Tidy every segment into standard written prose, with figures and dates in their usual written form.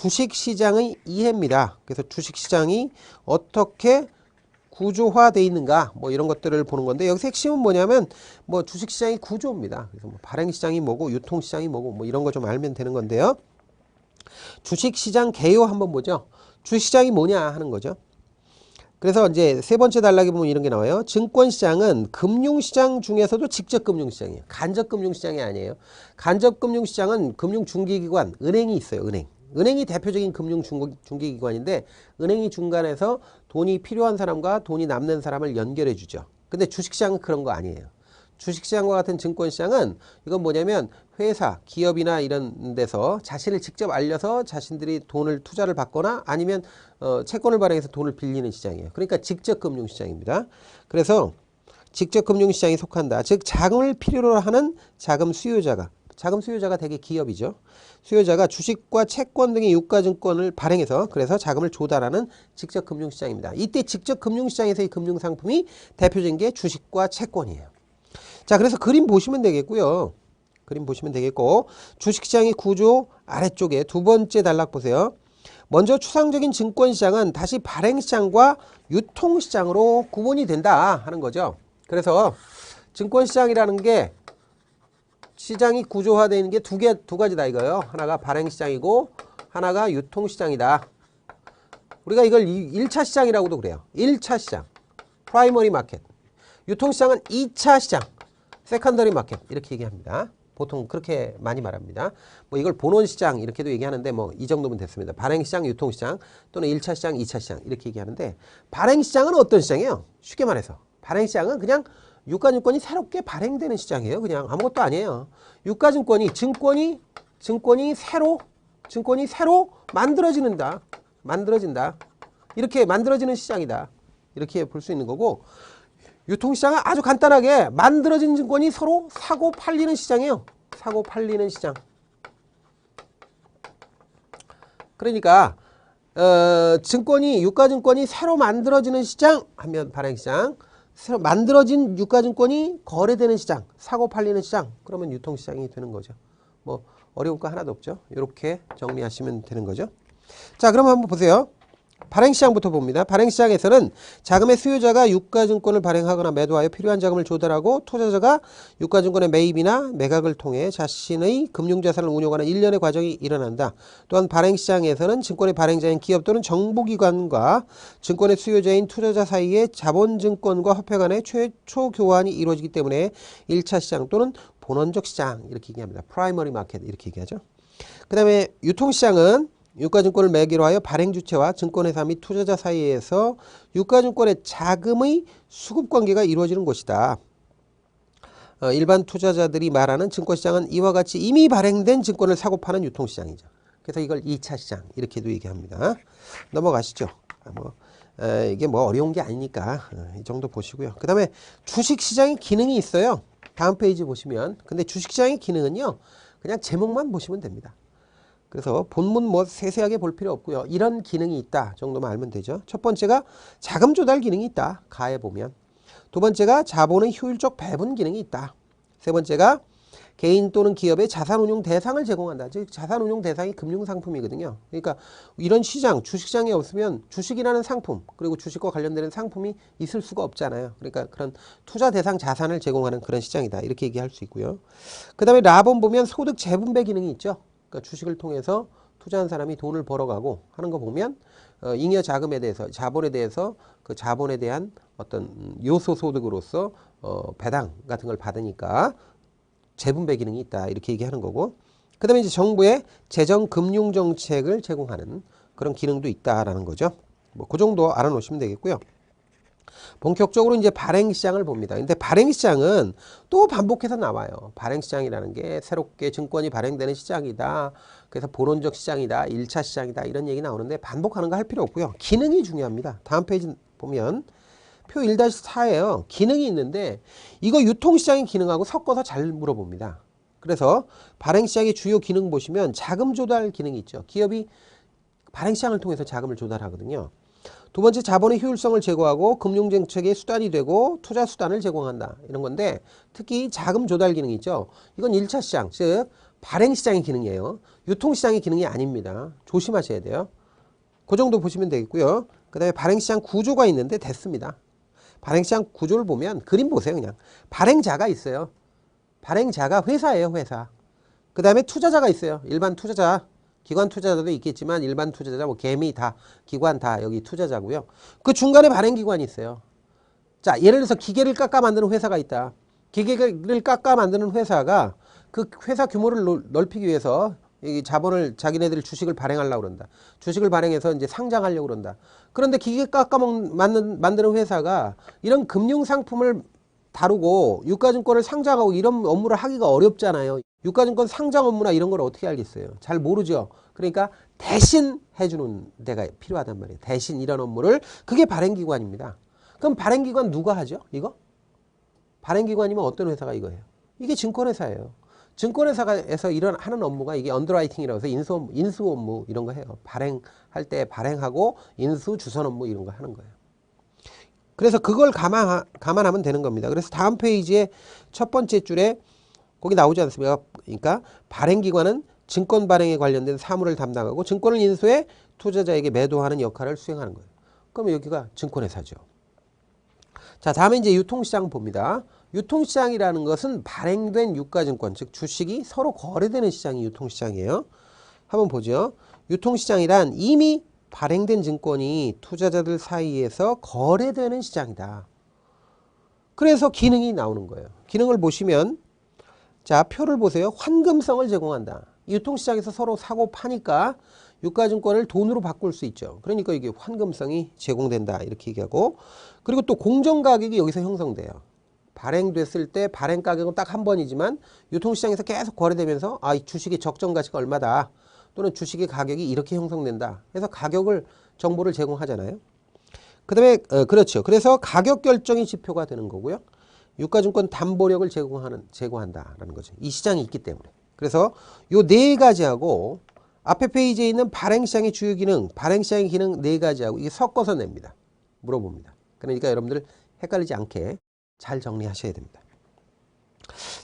주식시장의 이해입니다. 그래서 주식시장이 어떻게 구조화되어 있는가 뭐 이런 것들을 보는 건데 여기서 핵심은 뭐냐면 뭐 주식시장의 구조입니다. 그래서 뭐 발행시장이 뭐고 유통시장이 뭐고 뭐 이런 거 좀 알면 되는 건데요. 주식시장 개요 한번 보죠. 주식시장이 뭐냐 하는 거죠. 그래서 이제 세 번째 단락에 보면 이런 게 나와요. 증권시장은 금융시장 중에서도 직접금융시장이에요. 간접금융시장이 아니에요. 간접금융시장은 금융중개기관, 은행이 있어요. 은행이 대표적인 금융중개기관인데 은행이 중간에서 돈이 필요한 사람과 돈이 남는 사람을 연결해 주죠. 근데 주식시장은 그런 거 아니에요. 주식시장과 같은 증권시장은 이건 뭐냐면 회사, 기업이나 이런 데서 자신을 직접 알려서 자신들이 돈을 투자를 받거나 아니면 채권을 발행해서 돈을 빌리는 시장이에요. 그러니까 직접 금융시장입니다. 그래서 직접 금융시장에 속한다. 즉 자금을 필요로 하는 자금 수요자가 대개 기업이죠. 수요자가 주식과 채권 등의 유가증권을 발행해서 그래서 자금을 조달하는 직접 금융시장입니다. 이때 직접 금융시장에서의 금융상품이 대표적인 게 주식과 채권이에요. 자, 그래서 그림 보시면 되겠고요. 그림 보시면 되겠고 주식시장의 구조 아래쪽에 두 번째 단락 보세요. 먼저 추상적인 증권시장은 다시 발행시장과 유통시장으로 구분이 된다 하는 거죠. 그래서 증권시장이라는 게 시장이 구조화되어 있는 게 두 가지다 이거예요. 하나가 발행시장이고 하나가 유통시장이다. 우리가 이걸 1차 시장이라고도 그래요. 1차 시장, 프라이머리 마켓. 유통시장은 2차 시장, 세컨더리 마켓 이렇게 얘기합니다. 보통 그렇게 많이 말합니다. 뭐 이걸 본원시장 이렇게도 얘기하는데 뭐 이 정도면 됐습니다. 발행시장, 유통시장 또는 1차 시장, 2차 시장 이렇게 얘기하는데 발행시장은 어떤 시장이에요? 쉽게 말해서 발행시장은 그냥 유가증권이 새롭게 발행되는 시장이에요. 그냥 아무것도 아니에요. 유가증권이 증권이 새로 만들어진다. 이렇게 만들어지는 시장이다. 이렇게 볼 수 있는 거고 유통시장은 아주 간단하게 만들어진 증권이 서로 사고 팔리는 시장이에요. 사고 팔리는 시장. 그러니까 유가증권이 새로 만들어지는 시장 하면 발행시장, 새로 만들어진 유가증권이 거래되는 시장, 사고 팔리는 시장, 그러면 유통시장이 되는 거죠. 뭐 어려운 거 하나도 없죠. 이렇게 정리하시면 되는 거죠. 자, 그럼 한번 보세요. 발행시장부터 봅니다. 발행시장에서는 자금의 수요자가 유가증권을 발행하거나 매도하여 필요한 자금을 조달하고 투자자가 유가증권의 매입이나 매각을 통해 자신의 금융자산을 운용하는 일련의 과정이 일어난다. 또한 발행시장에서는 증권의 발행자인 기업 또는 정보기관과 증권의 수요자인 투자자 사이에 자본증권과 화폐 간의 최초 교환이 이루어지기 때문에 1차 시장 또는 본원적 시장 이렇게 얘기합니다. 프라이머리 마켓 이렇게 얘기하죠. 그 다음에 유통시장은 유가증권을 매기로 하여 발행주체와 증권회사 및 투자자 사이에서 유가증권의 자금의 수급관계가 이루어지는 곳이다. 일반 투자자들이 말하는 증권시장은 이와 같이 이미 발행된 증권을 사고 파는 유통시장이죠. 그래서 이걸 2차 시장 이렇게도 얘기합니다. 넘어가시죠. 이게 뭐 어려운 게 아니니까 이 정도 보시고요. 그 다음에 주식시장의 기능이 있어요. 다음 페이지 보시면. 근데 주식시장의 기능은요. 그냥 제목만 보시면 됩니다. 그래서 본문 뭐 세세하게 볼 필요 없고요. 이런 기능이 있다 정도만 알면 되죠. 첫 번째가 자금 조달 기능이 있다. 가에 보면. 두 번째가 자본의 효율적 배분 기능이 있다. 세 번째가 개인 또는 기업의 자산운용 대상을 제공한다. 즉 자산운용 대상이 금융상품이거든요. 그러니까 이런 시장, 주식시장이 없으면 주식이라는 상품 그리고 주식과 관련되는 상품이 있을 수가 없잖아요. 그러니까 그런 투자 대상 자산을 제공하는 그런 시장이다. 이렇게 얘기할 수 있고요. 그 다음에 라본 보면 소득 재분배 기능이 있죠. 그러니까 주식을 통해서 투자한 사람이 돈을 벌어가고 하는 거 보면 잉여 자금에 대해서 자본에 대해서 그 자본에 대한 어떤 요소 소득으로서 배당 같은 걸 받으니까 재분배 기능이 있다 이렇게 얘기하는 거고 그 다음에 이제 정부의 재정 금융 정책을 제공하는 그런 기능도 있다라는 거죠. 뭐 그 정도 알아놓으시면 되겠고요. 본격적으로 이제 발행시장을 봅니다. 근데 발행시장은 또 반복해서 나와요. 발행시장이라는 게 새롭게 증권이 발행되는 시장이다. 그래서 본원적 시장이다. 1차 시장이다. 이런 얘기 나오는데 반복하는 거 할 필요 없고요. 기능이 중요합니다. 다음 페이지 보면 표 1-4예요. 기능이 있는데 이거 유통시장의 기능하고 섞어서 잘 물어봅니다. 그래서 발행시장의 주요 기능 보시면 자금 조달 기능이 있죠. 기업이 발행시장을 통해서 자금을 조달하거든요. 두 번째 자본의 효율성을 제고하고 금융정책의 수단이 되고 투자 수단을 제공한다. 이런 건데 특히 자금 조달 기능이 있죠. 이건 1차 시장, 즉 발행시장의 기능이에요. 유통시장의 기능이 아닙니다. 조심하셔야 돼요. 그 정도 보시면 되겠고요. 그 다음에 발행시장 구조가 있는데 됐습니다. 발행시장 구조를 보면 그림 보세요. 그냥 발행자가 있어요. 발행자가 회사예요. 회사. 그 다음에 투자자가 있어요. 일반 투자자. 기관 투자자도 있겠지만 일반 투자자, 뭐 개미 다, 기관 다 여기 투자자고요. 그 중간에 발행기관이 있어요. 자, 예를 들어서 기계를 깎아 만드는 회사가 있다. 기계를 깎아 만드는 회사가 그 회사 규모를 넓히기 위해서 이 자본을 자기네들 주식을 발행하려고 그런다. 주식을 발행해서 이제 상장하려고 그런다. 그런데 기계 깎아 만드는 회사가 이런 금융 상품을 다루고 유가증권을 상장하고 이런 업무를 하기가 어렵잖아요. 유가증권 상장 업무나 이런 걸 어떻게 알겠어요? 잘 모르죠. 그러니까 대신 해주는 데가 필요하단 말이에요. 대신 이런 업무를. 그게 발행기관입니다. 그럼 발행기관 누가 하죠? 이거? 발행기관이면 어떤 회사가 이거예요? 이게 증권회사예요. 증권회사에서 하는 업무가 이게 언더라이팅이라고 해서 인수 업무 이런 거 해요. 발행할 때 발행하고 인수 주선 업무 이런 거 하는 거예요. 그래서 그걸 감안하면 되는 겁니다. 그래서 다음 페이지에 첫 번째 줄에 거기 나오지 않습니까? 그러니까 발행기관은 증권 발행에 관련된 사무를 담당하고 증권을 인수해 투자자에게 매도하는 역할을 수행하는 거예요. 그러면 여기가 증권회사죠. 자, 다음에 이제 유통시장 봅니다. 유통시장이라는 것은 발행된 유가증권, 즉 주식이 서로 거래되는 시장이 유통시장이에요. 한번 보죠. 유통시장이란 이미 발행된 증권이 투자자들 사이에서 거래되는 시장이다. 그래서 기능이 나오는 거예요. 기능을 보시면 자, 표를 보세요. 환금성을 제공한다. 유통시장에서 서로 사고 파니까 유가증권을 돈으로 바꿀 수 있죠. 그러니까 이게 환금성이 제공된다. 이렇게 얘기하고 그리고 또 공정가격이 여기서 형성돼요. 발행됐을 때 발행 가격은 딱 한 번이지만 유통시장에서 계속 거래되면서 아, 이 주식의 적정 가치가 얼마다. 또는 주식의 가격이 이렇게 형성된다. 그래서 가격을 정보를 제공하잖아요. 그 다음에 그렇죠. 그래서 가격 결정이 지표가 되는 거고요. 유가증권 담보력을 제공한다라는 거죠. 이 시장이 있기 때문에. 그래서 요 네 가지하고 앞에 페이지에 있는 발행시장의 주요 기능, 발행시장의 기능 네 가지하고 이게 섞어서 냅니다. 물어봅니다. 그러니까 여러분들 헷갈리지 않게 잘 정리하셔야 됩니다.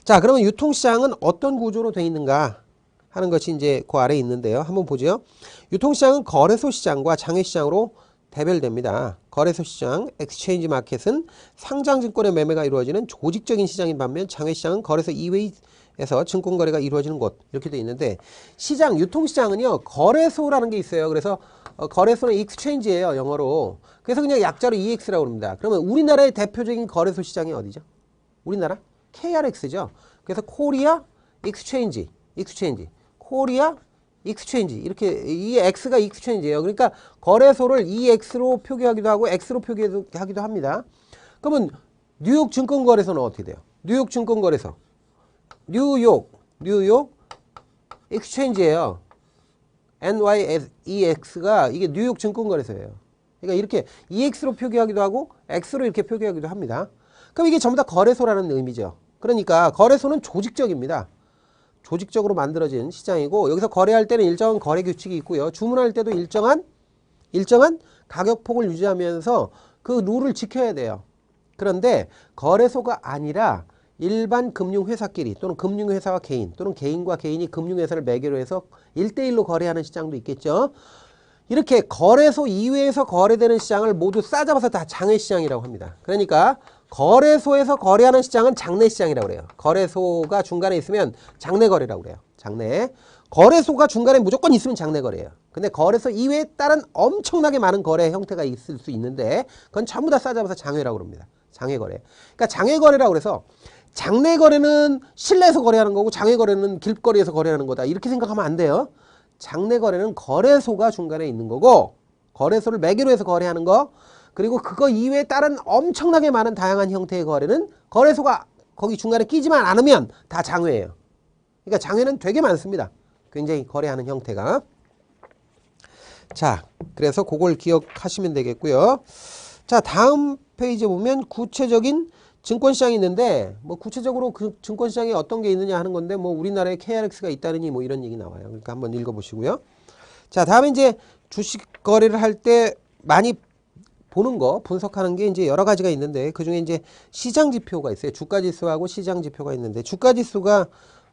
자, 그러면 유통시장은 어떤 구조로 되어 있는가 하는 것이 이제 그 아래에 있는데요. 한번 보죠. 유통시장은 거래소 시장과 장외시장으로 대별됩니다. 거래소 시장, 엑스체인지 마켓은 상장증권의 매매가 이루어지는 조직적인 시장인 반면 장외시장은 거래소 이외에서 증권거래가 이루어지는 곳 이렇게 되어 있는데 시장, 유통시장은요. 거래소라는 게 있어요. 그래서 거래소는 익스체인지예요. 영어로. 그래서 그냥 약자로 EX라고 합니다. 그러면 우리나라의 대표적인 거래소 시장이 어디죠? 우리나라? KRX죠. 그래서 코리아 익스체인지. 코리아 익스체인지 이렇게 이 X가 익스체인지예요. 그러니까 거래소를 EX로 표기하기도 하고 X로 표기하기도 합니다. 그러면 뉴욕 증권거래소는 어떻게 돼요? 뉴욕 증권거래소 뉴욕 익스체인지예요. NYSEX가 이게 뉴욕 증권거래소예요. 그러니까 이렇게 EX로 표기하기도 하고 X로 이렇게 표기하기도 합니다. 그럼 이게 전부 다 거래소라는 의미죠. 그러니까 거래소는 조직적입니다. 조직적으로 만들어진 시장이고 여기서 거래할 때는 일정한 거래 규칙이 있고요. 주문할 때도 일정한 가격폭을 유지하면서 그 룰을 지켜야 돼요. 그런데 거래소가 아니라 일반 금융회사끼리 또는 금융회사와 개인 또는 개인과 개인이 금융회사를 매개로 해서 1대1로 거래하는 시장도 있겠죠. 이렇게 거래소 이외에서 거래되는 시장을 모두 싸잡아서 다 장외시장이라고 합니다. 그러니까 거래소에서 거래하는 시장은 장내시장이라고 그래요. 거래소가 중간에 있으면 장내거래라고 그래요. 장내. 거래소가 중간에 무조건 있으면 장내거래예요. 근데 거래소 이외에 다른 엄청나게 많은 거래 형태가 있을 수 있는데 그건 전부 다 싸잡아서 장외라고 합니다. 장외거래. 그러니까 장외거래라고 그래서 장내거래는 실내에서 거래하는 거고 장외거래는 길거리에서 거래하는 거다. 이렇게 생각하면 안 돼요. 장내거래는 거래소가 중간에 있는 거고 거래소를 매개로 해서 거래하는 거 그리고 그거 이외에 다른 엄청나게 많은 다양한 형태의 거래는 거래소가 거기 중간에 끼지만 않으면 다 장외예요. 그러니까 장외는 되게 많습니다. 굉장히 거래하는 형태가. 자, 그래서 그걸 기억하시면 되겠고요. 자, 다음 페이지에 보면 구체적인 증권시장이 있는데 뭐 구체적으로 그 증권시장에 어떤 게 있느냐 하는 건데 뭐 우리나라에 KRX가 있다느니 뭐 이런 얘기 나와요. 그러니까 한번 읽어보시고요. 자, 다음에 이제 주식 거래를 할 때 많이 보는 거 분석하는 게 이제 여러 가지가 있는데 그 중에 이제 시장 지표가 있어요. 주가 지수하고 시장 지표가 있는데 주가 지수가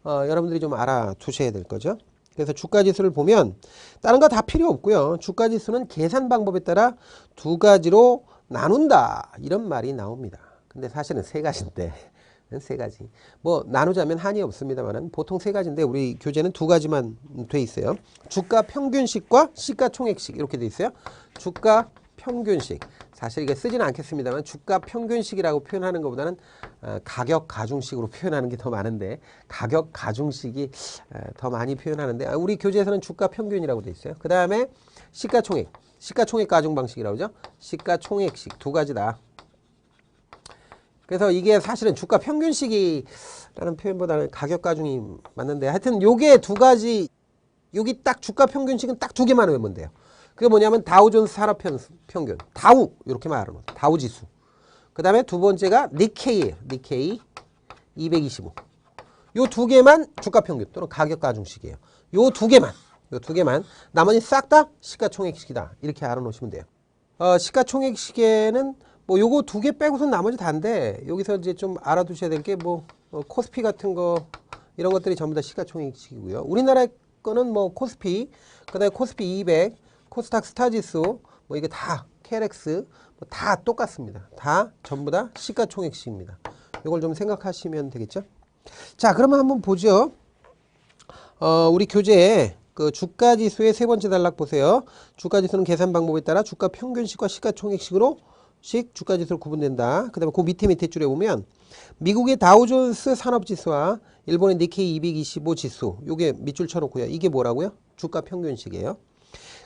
여러분들이 좀 알아두셔야 될 거죠. 그래서 주가지수를 보면 다른 거 다 필요 없고요. 주가지수는 계산 방법에 따라 두 가지로 나눈다 이런 말이 나옵니다. 근데 사실은 세 가지인데 세 가지 뭐 나누자면 한이 없습니다만은 보통 세 가지인데 우리 교재는 두 가지만 돼 있어요. 주가 평균식과 시가총액식 이렇게 돼 있어요. 주가 평균식 사실 이게 쓰지는 않겠습니다만 주가 평균식이라고 표현하는 것보다는 가격 가중식으로 표현하는 게 더 많은데 가격 가중식이 더 많이 표현하는데 우리 교재에서는 주가 평균이라고 돼 있어요. 그 다음에 시가총액 시가총액 가중 방식이라고 하죠. 시가총액식 두 가지다. 그래서 이게 사실은 주가 평균식이라는 표현보다는 가격 가중이 맞는데 하여튼 요게 두 가지 여기 딱 주가 평균식은 딱 두 개만 외우면 돼요. 그게 뭐냐면 다우존스 산업 평균 다우 이렇게 말하는 거죠. 다우 지수. 그 다음에 두 번째가 니케이예요. 니케이 225. 요 두 개만 주가 평균 또는 가격 가중식이에요. 요 두 개만 나머지 싹 다 시가총액식이다. 이렇게 알아놓으시면 돼요. 시가총액식에는 뭐 요거 두 개 빼고선 나머지 다인데 여기서 이제 좀 알아두셔야 될 게 뭐 코스피 같은 거 이런 것들이 전부 다 시가총액식이고요. 우리나라 거는 뭐 코스피, 그다음에 코스피 200, 코스닥 스타지수 뭐 이게 다 KLX 뭐 다 똑같습니다. 다 전부 다 시가총액식입니다. 이걸 좀 생각하시면 되겠죠? 자, 그러면 한번 보죠. 우리 교재에 그 주가지수의 세 번째 단락 보세요. 주가지수는 계산 방법에 따라 주가 평균식과 시가총액식으로 주가지수로 구분된다. 그 다음에 그 밑에 줄에 보면 미국의 다우존스 산업지수와 일본의 니케이 225 지수 요게 밑줄 쳐놓고요. 이게 뭐라고요? 주가 평균식이에요.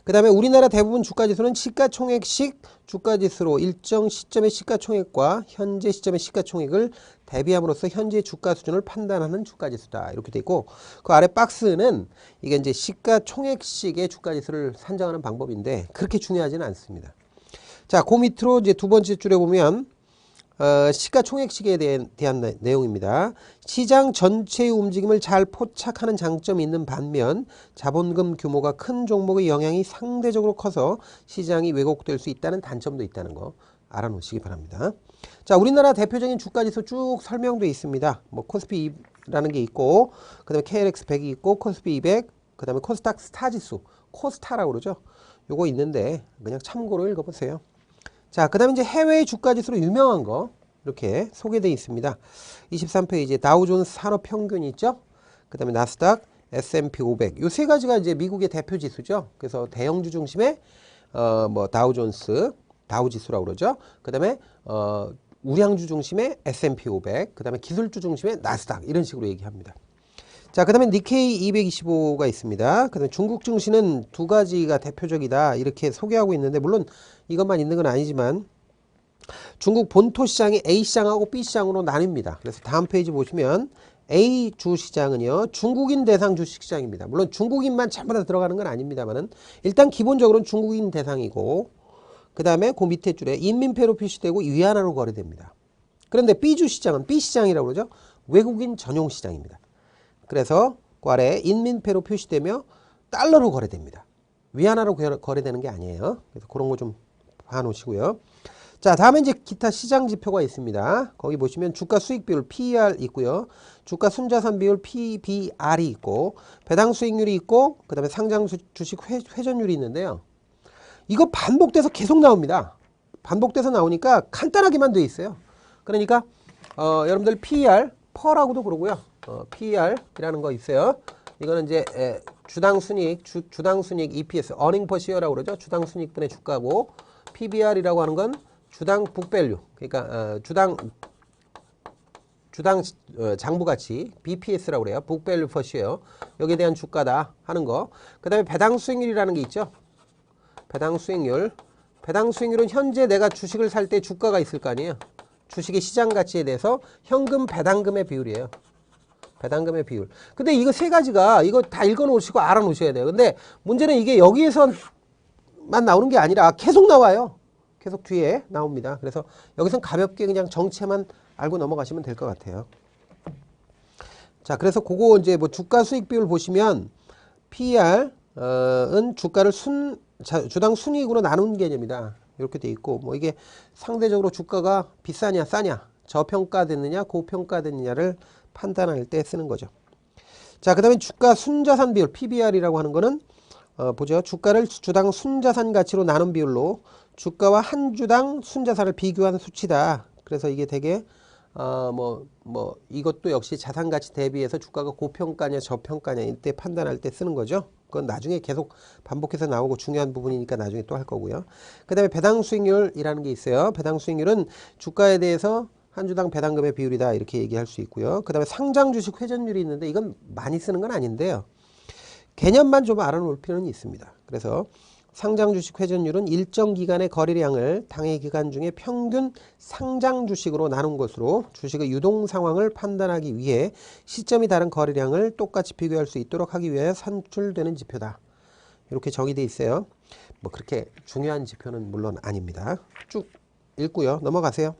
그 다음에 우리나라 대부분 주가지수는 시가총액식 주가지수로 일정 시점의 시가총액과 현재 시점의 시가총액을 대비함으로써 현재 주가 수준을 판단하는 주가지수다. 이렇게 돼 있고 그 아래 박스는 이게 이제 시가총액식의 주가지수를 산정하는 방법인데 그렇게 중요하지는 않습니다. 자, 그 밑으로 이제 두 번째 줄에 보면 시가총액식에 대한 내용입니다. 시장 전체의 움직임을 잘 포착하는 장점이 있는 반면 자본금 규모가 큰 종목의 영향이 상대적으로 커서 시장이 왜곡될 수 있다는 단점도 있다는 거 알아놓으시기 바랍니다. 자, 우리나라 대표적인 주가지수 쭉 설명되어 있습니다. 뭐 코스피라는 게 있고 그 다음에 KLX 100이 있고 코스피 200 그 다음에 코스닥 스타지수 코스타라고 그러죠. 요거 있는데 그냥 참고로 읽어보세요. 자, 그 다음에 이제 해외 주가지수로 유명한 거 이렇게 소개되어 있습니다. 23페이지에 다우존스 산업 평균이 있죠. 그 다음에 나스닥, S&P 500 요 세 가지가 이제 미국의 대표 지수죠. 그래서 대형주 중심의 뭐 다우존스 다우지수라고 그러죠. 그 다음에 우량주 중심의 S&P 500 그 다음에 기술주 중심의 나스닥 이런 식으로 얘기합니다. 자, 그 다음에 니케이 225가 있습니다. 그 다음에 중국 증시는 두 가지가 대표적이다 이렇게 소개하고 있는데 물론 이것만 있는 건 아니지만 중국 본토 시장이 A시장하고 B시장으로 나뉩니다. 그래서 다음 페이지 보시면 A 주시장은요 중국인 대상 주식시장입니다. 물론 중국인만 전부 다 들어가는 건 아닙니다만은 일단 기본적으로는 중국인 대상이고 그 다음에 그 밑에 줄에 인민폐로 표시되고 위안화로 거래됩니다. 그런데 B 주시장은 B시장이라고 그러죠. 외국인 전용 시장입니다. 그래서 그 아래 인민폐로 표시되며 달러로 거래됩니다. 위안화로 거래되는 게 아니에요. 그래서 그런 거 좀 봐놓으시고요. 자, 다음에 이제 기타 시장 지표가 있습니다. 거기 보시면 주가 수익 비율 PER 있고요. 주가 순자산 비율 PBR이 있고 배당 수익률이 있고 그 다음에 상장 주식 회전율이 있는데요. 이거 반복돼서 계속 나옵니다. 반복돼서 나오니까 간단하게만 돼 있어요. 그러니까 여러분들 PER, 퍼라고도 그러고요. PER이라는 거 있어요. 이거는 이제 주당 순익 EPS, earning per share라고 그러죠. 주당 순익분의 주가고 PBR이라고 하는 건 주당 북밸류, 그러니까 주당 장부 가치 BPS라고 그래요. 북밸류 per share. 여기에 대한 주가다 하는 거. 그다음에 배당 수익률이라는 게 있죠. 배당 수익률. 배당 수익률은 현재 내가 주식을 살 때 주가가 있을 거 아니에요. 주식의 시장 가치에 대해서 현금 배당금의 비율이에요. 배당금의 비율. 근데 이거 세 가지가 이거 다 읽어 놓으시고 알아 놓으셔야 돼요. 근데 문제는 이게 여기에서만 나오는 게 아니라 계속 나와요. 계속 뒤에 나옵니다. 그래서 여기선 가볍게 그냥 정체만 알고 넘어가시면 될 것 같아요. 자, 그래서 그거 이제 뭐 주가 수익 비율 보시면 PER은 주가를 주당 순이익으로 나눈 개념이다. 이렇게 돼 있고 뭐 이게 상대적으로 주가가 비싸냐 싸냐 저평가됐느냐 고평가됐느냐를 판단할 때 쓰는 거죠. 자, 그 다음에 주가 순자산 비율 PBR이라고 하는 거는 보죠. 주가를 주당 순자산 가치로 나눈 비율로 주가와 한 주당 순자산을 비교한 수치다. 그래서 이게 되게 이것도 역시 자산 가치 대비해서 주가가 고평가냐 저평가냐 이때 판단할 때 쓰는 거죠. 그건 나중에 계속 반복해서 나오고 중요한 부분이니까 나중에 또 할 거고요. 그 다음에 배당 수익률이라는 게 있어요. 배당 수익률은 주가에 대해서 한 주당 배당금의 비율이다 이렇게 얘기할 수 있고요. 그 다음에 상장 주식 회전율이 있는데 이건 많이 쓰는 건 아닌데요. 개념만 좀 알아놓을 필요는 있습니다. 그래서 상장 주식 회전율은 일정 기간의 거래량을 당해 기간 중에 평균 상장 주식으로 나눈 것으로 주식의 유동 상황을 판단하기 위해 시점이 다른 거래량을 똑같이 비교할 수 있도록 하기 위해 산출되는 지표다. 이렇게 정의되어 있어요. 뭐 그렇게 중요한 지표는 물론 아닙니다. 쭉 읽고요. 넘어가세요.